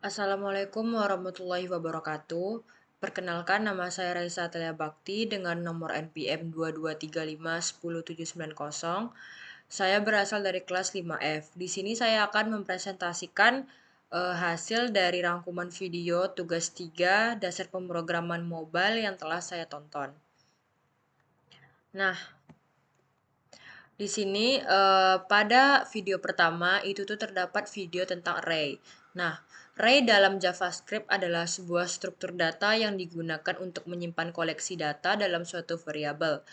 Assalamualaikum warahmatullahi wabarakatuh. Perkenalkan, nama saya Raisa Atalia Bakti dengan nomor NPM 2235 10790. Saya berasal dari kelas 5F. Di sini saya akan mempresentasikan hasil dari rangkuman video tugas 3 dasar pemrograman mobile yang telah saya tonton. Nah, di sini pada video pertama itu tuh terdapat video tentang array. Nah, array dalam JavaScript adalah sebuah struktur data yang digunakan untuk menyimpan koleksi data dalam suatu variabel.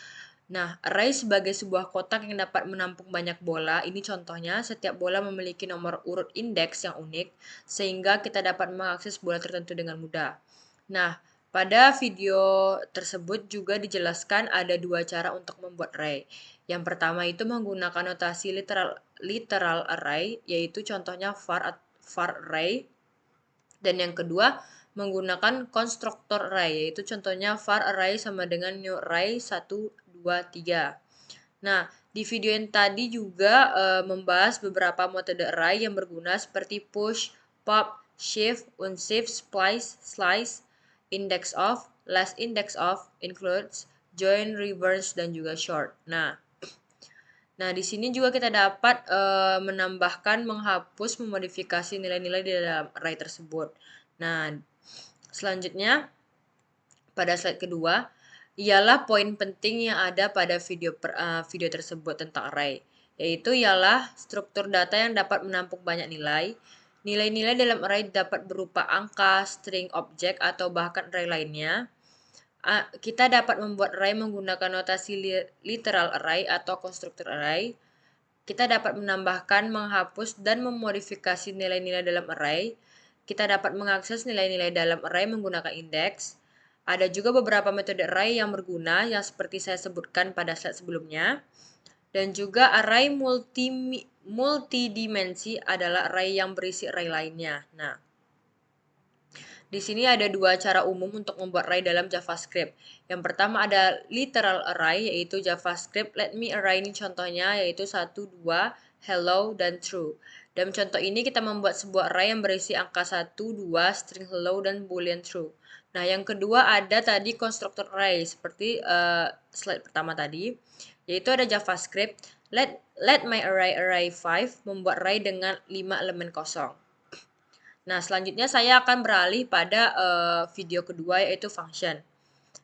Nah, array sebagai sebuah kotak yang dapat menampung banyak bola. Ini contohnya, setiap bola memiliki nomor urut indeks yang unik, sehingga kita dapat mengakses bola tertentu dengan mudah. Nah, pada video tersebut juga dijelaskan ada dua cara untuk membuat array. Yang pertama itu menggunakan notasi literal array, yaitu contohnya var array. Dan yang kedua menggunakan konstruktor array, yaitu contohnya var array sama dengan new array 1, 2, 3. Nah, di video yang tadi juga membahas beberapa metode array yang berguna seperti push, pop, shift, unshift, splice, slice, index of, last index of, includes, join, reverse, dan juga short. Nah, di sini juga kita dapat menambahkan, menghapus, memodifikasi nilai-nilai di dalam array tersebut. Nah, selanjutnya pada slide kedua ialah poin penting yang ada pada video tersebut tentang array, yaitu ialah struktur data yang dapat menampung banyak nilai. Nilai-nilai dalam array dapat berupa angka, string, objek, atau bahkan array lainnya. Kita dapat membuat array menggunakan notasi literal array atau konstruktor array. Kita dapat menambahkan, menghapus, dan memodifikasi nilai-nilai dalam array. Kita dapat mengakses nilai-nilai dalam array menggunakan indeks. Ada juga beberapa metode array yang berguna yang seperti saya sebutkan pada slide sebelumnya. Dan juga array multidimensi adalah array yang berisi array lainnya. Nah, di sini ada dua cara umum untuk membuat array dalam JavaScript. Yang pertama ada literal array, yaitu JavaScript let me array ini contohnya, yaitu 1, 2, hello, dan true. Dalam contoh ini kita membuat sebuah array yang berisi angka 1, 2, string hello, dan boolean true. Nah, yang kedua ada tadi konstruktor array, seperti slide pertama tadi, yaitu ada JavaScript let my array 5 membuat array dengan 5 elemen kosong. Nah, selanjutnya saya akan beralih pada video kedua, yaitu function.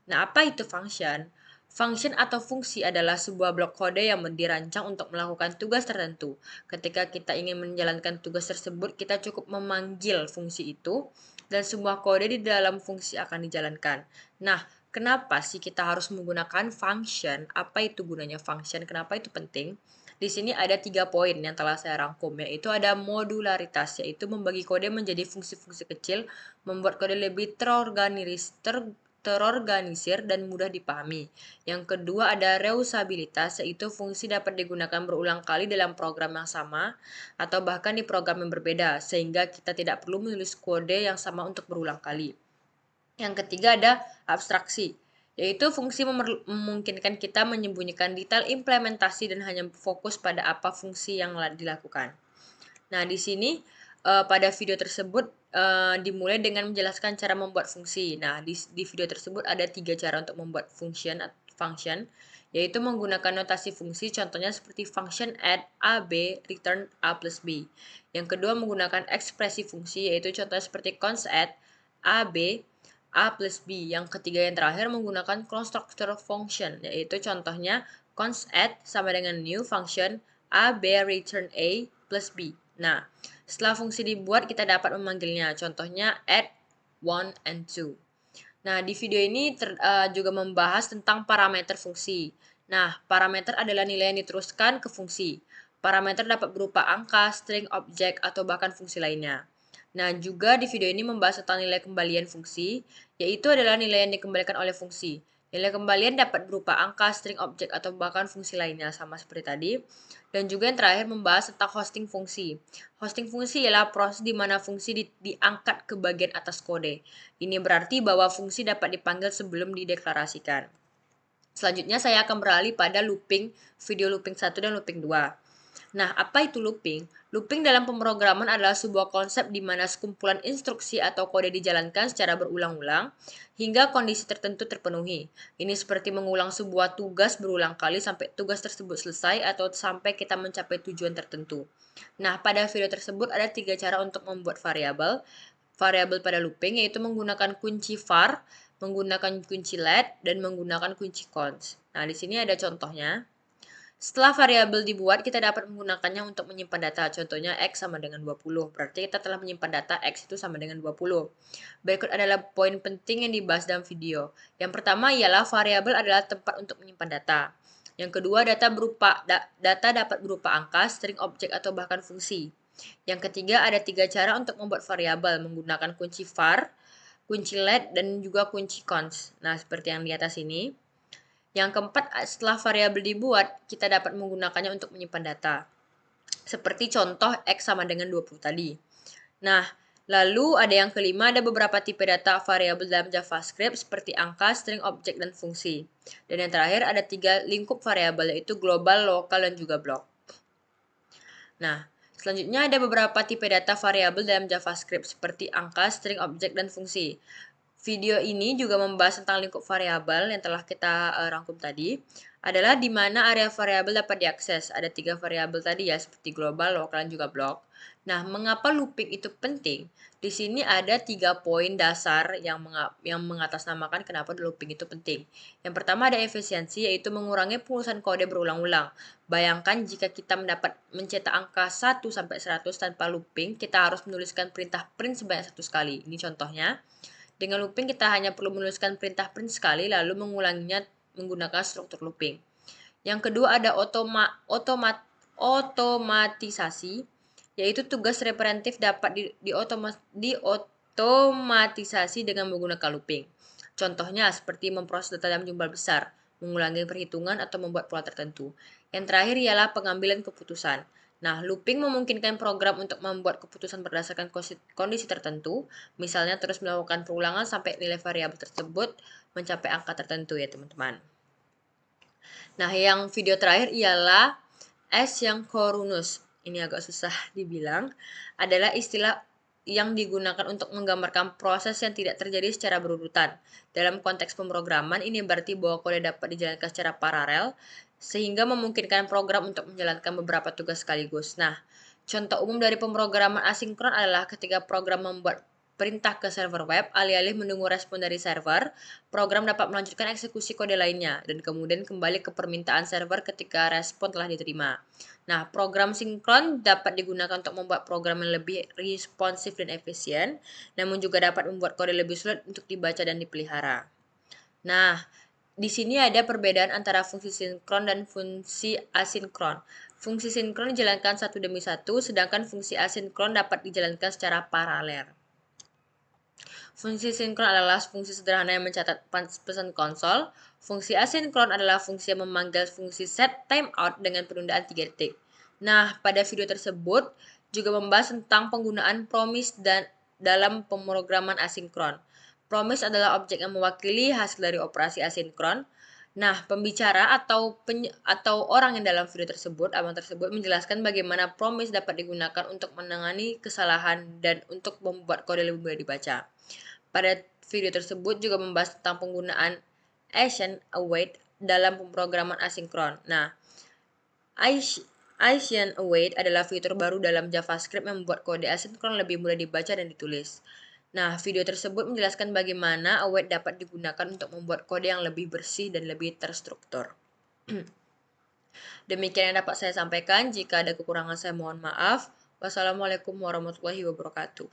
Nah, apa itu function? Function atau fungsi adalah sebuah blok kode yang dirancang untuk melakukan tugas tertentu. Ketika kita ingin menjalankan tugas tersebut, kita cukup memanggil fungsi itu, dan sebuah kode di dalam fungsi akan dijalankan. Nah, kenapa sih kita harus menggunakan function? Apa itu gunanya function? Kenapa itu penting? Di sini ada 3 poin yang telah saya rangkum, yaitu ada modularitas, yaitu membagi kode menjadi fungsi-fungsi kecil, membuat kode lebih terorganisir dan mudah dipahami. Yang kedua ada reusabilitas, yaitu fungsi dapat digunakan berulang kali dalam program yang sama atau bahkan di program yang berbeda, sehingga kita tidak perlu menulis kode yang sama untuk berulang kali. Yang ketiga ada abstraksi, yaitu fungsi memungkinkan kita menyembunyikan detail implementasi dan hanya fokus pada apa fungsi yang dilakukan. Nah, di sini pada video tersebut dimulai dengan menjelaskan cara membuat fungsi. Nah, di video tersebut ada 3 cara untuk membuat function, yaitu menggunakan notasi fungsi, contohnya seperti function add a b return a plus b. Yang kedua menggunakan ekspresi fungsi, yaitu contohnya seperti const add a b a plus b. Yang ketiga yang terakhir menggunakan constructor function, yaitu contohnya const add sama dengan new function a b return a plus b. Nah, setelah fungsi dibuat kita dapat memanggilnya, contohnya add 1 and 2. Nah, di video ini juga membahas tentang parameter fungsi. Nah, parameter adalah nilai yang diteruskan ke fungsi. Parameter dapat berupa angka, string, objek, atau bahkan fungsi lainnya. Nah, juga di video ini membahas tentang nilai kembalian fungsi, yaitu adalah nilai yang dikembalikan oleh fungsi. Nilai kembalian dapat berupa angka, string, objek, atau bahkan fungsi lainnya, sama seperti tadi. Dan juga yang terakhir membahas tentang hosting fungsi. Hosting fungsi ialah proses di mana fungsi diangkat ke bagian atas kode. Ini berarti bahwa fungsi dapat dipanggil sebelum dideklarasikan. Selanjutnya saya akan beralih pada video looping 1 dan looping 2. Nah, apa itu looping? Looping dalam pemrograman adalah sebuah konsep di mana sekumpulan instruksi atau kode dijalankan secara berulang-ulang hingga kondisi tertentu terpenuhi. Ini seperti mengulang sebuah tugas berulang kali sampai tugas tersebut selesai atau sampai kita mencapai tujuan tertentu. Nah, pada video tersebut ada 3 cara untuk membuat variabel. Variabel pada looping yaitu menggunakan kunci var, menggunakan kunci let, dan menggunakan kunci cons. Nah, di sini ada contohnya. Setelah variabel dibuat, kita dapat menggunakannya untuk menyimpan data. Contohnya X sama dengan 20. Berarti kita telah menyimpan data X itu sama dengan 20. Berikut adalah poin penting yang dibahas dalam video. Yang pertama ialah variabel adalah tempat untuk menyimpan data. Yang kedua, data dapat berupa angka, string, objek, atau bahkan fungsi. Yang ketiga, ada 3 cara untuk membuat variabel menggunakan kunci var, kunci let, dan juga kunci cons. Nah, seperti yang di atas ini. Yang keempat, setelah variabel dibuat, kita dapat menggunakannya untuk menyimpan data. Seperti contoh X sama dengan 20 tadi. Nah, lalu ada yang kelima, ada beberapa tipe data variabel dalam JavaScript seperti angka, string, objek, dan fungsi. Dan yang terakhir ada 3 lingkup variabel yaitu global, lokal, dan juga block. Nah, selanjutnya ada beberapa tipe data variabel dalam JavaScript seperti angka, string, objek, dan fungsi. Video ini juga membahas tentang lingkup variabel yang telah kita rangkum tadi, adalah di mana area variabel dapat diakses. Ada 3 variabel tadi ya, seperti global, lokal, dan juga block. Nah, mengapa looping itu penting? Di sini ada 3 poin dasar yang mengatasnamakan kenapa looping itu penting. Yang pertama ada efisiensi, yaitu mengurangi penulisan kode berulang-ulang. Bayangkan jika kita mencetak angka 1 sampai 100 tanpa looping, kita harus menuliskan perintah print sebanyak 1 kali. Ini contohnya. Dengan looping kita hanya perlu menuliskan perintah print sekali lalu mengulanginya menggunakan struktur looping. Yang kedua ada otomatisasi, yaitu tugas repetitif dapat diotomatisasi dengan menggunakan looping. Contohnya seperti memproses data dalam jumlah besar, mengulangi perhitungan atau membuat pola tertentu. Yang terakhir ialah pengambilan keputusan. Nah, looping memungkinkan program untuk membuat keputusan berdasarkan kondisi tertentu, misalnya terus melakukan perulangan sampai nilai variabel tersebut mencapai angka tertentu ya teman-teman. Nah, yang video terakhir ialah asynchronous. Ini agak susah dibilang. Adalah istilah yang digunakan untuk menggambarkan proses yang tidak terjadi secara berurutan. Dalam konteks pemrograman, ini berarti bahwa kode dapat dijalankan secara paralel, sehingga memungkinkan program untuk menjalankan beberapa tugas sekaligus. Nah, contoh umum dari pemrograman asinkron adalah ketika program membuat perintah ke server web, alih-alih menunggu respon dari server, program dapat melanjutkan eksekusi kode lainnya, dan kemudian kembali ke permintaan server ketika respon telah diterima. Nah, program sinkron dapat digunakan untuk membuat program yang lebih responsif dan efisien, namun juga dapat membuat kode lebih sulit untuk dibaca dan dipelihara. Nah, di sini ada perbedaan antara fungsi sinkron dan fungsi asinkron. Fungsi sinkron dijalankan satu demi satu, sedangkan fungsi asinkron dapat dijalankan secara paralel. Fungsi sinkron adalah fungsi sederhana yang mencatat pesan konsol. Fungsi asinkron adalah fungsi yang memanggil fungsi set timeout dengan penundaan 3 detik. Nah, pada video tersebut juga membahas tentang penggunaan promise dan dalam pemrograman asinkron. Promise adalah objek yang mewakili hasil dari operasi asinkron. Nah, pembicara atau orang yang dalam video tersebut, abang tersebut menjelaskan bagaimana promise dapat digunakan untuk menangani kesalahan dan untuk membuat kode lebih mudah dibaca. Pada video tersebut juga membahas tentang penggunaan action await dalam pemrograman asinkron. Nah, action await adalah fitur baru dalam JavaScript yang membuat kode asinkron lebih mudah dibaca dan ditulis. Nah, video tersebut menjelaskan bagaimana await dapat digunakan untuk membuat kode yang lebih bersih dan lebih terstruktur. Demikian yang dapat saya sampaikan. Jika ada kekurangan saya mohon maaf. Wassalamualaikum warahmatullahi wabarakatuh.